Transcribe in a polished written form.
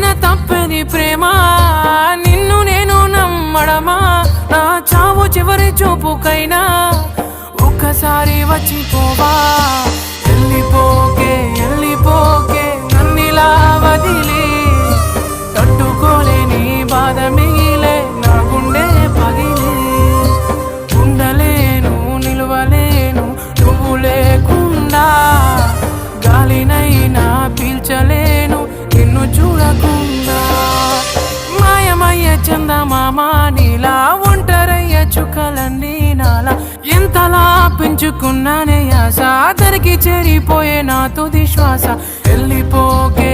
చేసిన తప్పని ప్రేమ నిన్ను నేను నమ్మడమా నా చావు చివరి చూపుకైనా ఒక్కసారి వచ్చిపోవా వెళ్ళిపోకే నన్నిలా వదిలి తట్టుకోలేని బాధ మిగిలే నా గుండె పగిలి ఉండలేను నిలవలేను నువ్వు లేకుండా గాలినైనా పీల్చలేను నిన్ను చూడకుండా మాయమయ్య చందమామ నీలా ఒంటరయ్య చుక్కలన్నీ నాలా ఎంతలా పెంచుకున్నానే ఆశ దరికి చేరిపోయే నా తుది శ్వాస వెళ్ళిపోకే